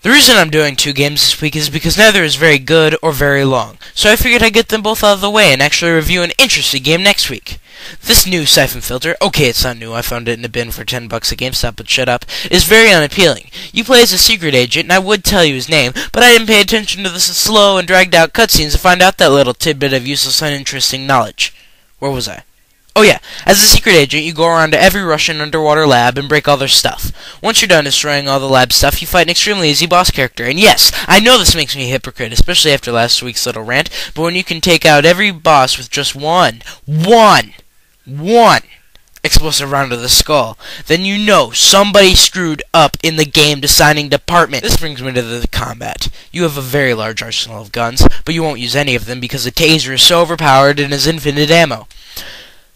The reason I'm doing 2 games this week is because neither is very good or very long, so I figured I'd get them both out of the way and actually review an interesting game next week. This new Siphon filter, okay, it's not new, I found it in a bin for $10 at GameStop, but shut up, is very unappealing. You play as a secret agent, and I would tell you his name, but I didn't pay attention to the slow and dragged out cutscenes to find out that little tidbit of useless uninteresting knowledge. Where was I? Oh yeah, as a secret agent, you go around to every Russian underwater lab and break all their stuff. Once you're done destroying all the lab stuff, you fight an extremely easy boss character. And yes, I know this makes me a hypocrite, especially after last week's little rant, but when you can take out every boss with just one explosive round to the skull, then you know somebody screwed up in the game designing department. This brings me to the combat. You have a very large arsenal of guns, but you won't use any of them because the taser is so overpowered and has infinite ammo.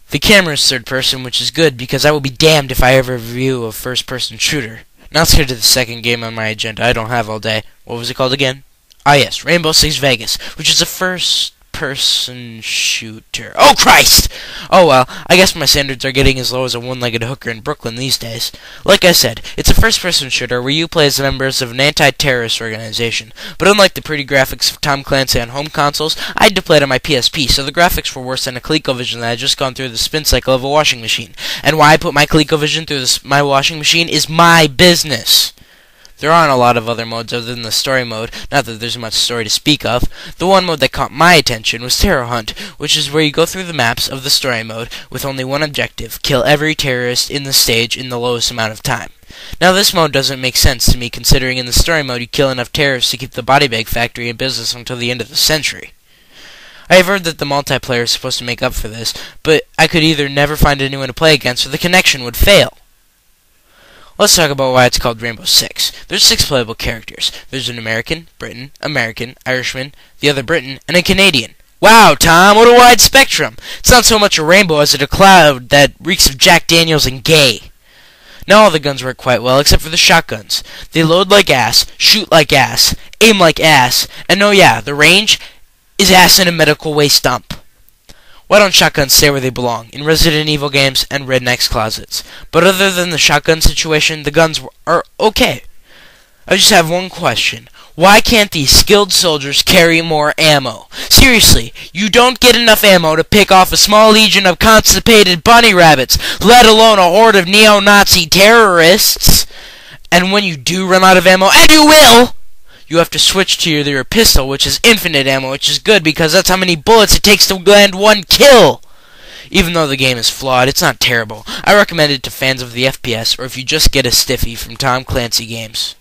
The camera is third person, which is good because I will be damned if I ever review a first-person shooter. Now let's get to the second game on my agenda. I don't have all day. What was it called again? Ah yes, Rainbow Six Vegas, which is a first-person shooter. Oh Christ! Oh well, I guess my standards are getting as low as a one-legged hooker in Brooklyn these days. Like I said, it's a first-person shooter where you play as members of an anti-terrorist organization. But unlike the pretty graphics of Tom Clancy on home consoles, I had to play it on my PSP, so the graphics were worse than a ColecoVision that had just gone through the spin cycle of a washing machine. And why I put my ColecoVision through my washing machine is my business. There aren't a lot of other modes other than the story mode, not that there's much story to speak of. The one mode that caught my attention was Terror Hunt, which is where you go through the maps of the story mode with only one objective: kill every terrorist in the stage in the lowest amount of time. Now this mode doesn't make sense to me, considering in the story mode you kill enough terrorists to keep the body bag factory in business until the end of the century. I have heard that the multiplayer is supposed to make up for this, but I could either never find anyone to play against or the connection would fail. Let's talk about why it's called Rainbow Six. There's 6 playable characters. There's an American, American, Irishman, the other Briton, and a Canadian. Wow, Tom, what a wide spectrum! It's not so much a rainbow as a cloud that reeks of Jack Daniels and gay. Now all the guns work quite well, except for the shotguns. They load like ass, shoot like ass, aim like ass, and oh yeah, the range is ass in a medical waste dump. Why don't shotguns stay where they belong, in Resident Evil games and rednecks' closets? But other than the shotgun situation, the guns are okay. I just have one question. Why can't these skilled soldiers carry more ammo? Seriously, you don't get enough ammo to pick off a small legion of constipated bunny rabbits, let alone a horde of neo-Nazi terrorists. And when you do run out of ammo, and you will, you have to switch to your pistol, which is infinite ammo, which is good because that's how many bullets it takes to land one kill. Even though the game is flawed, it's not terrible. I recommend it to fans of the FPS, or if you just get a stiffy from Tom Clancy games.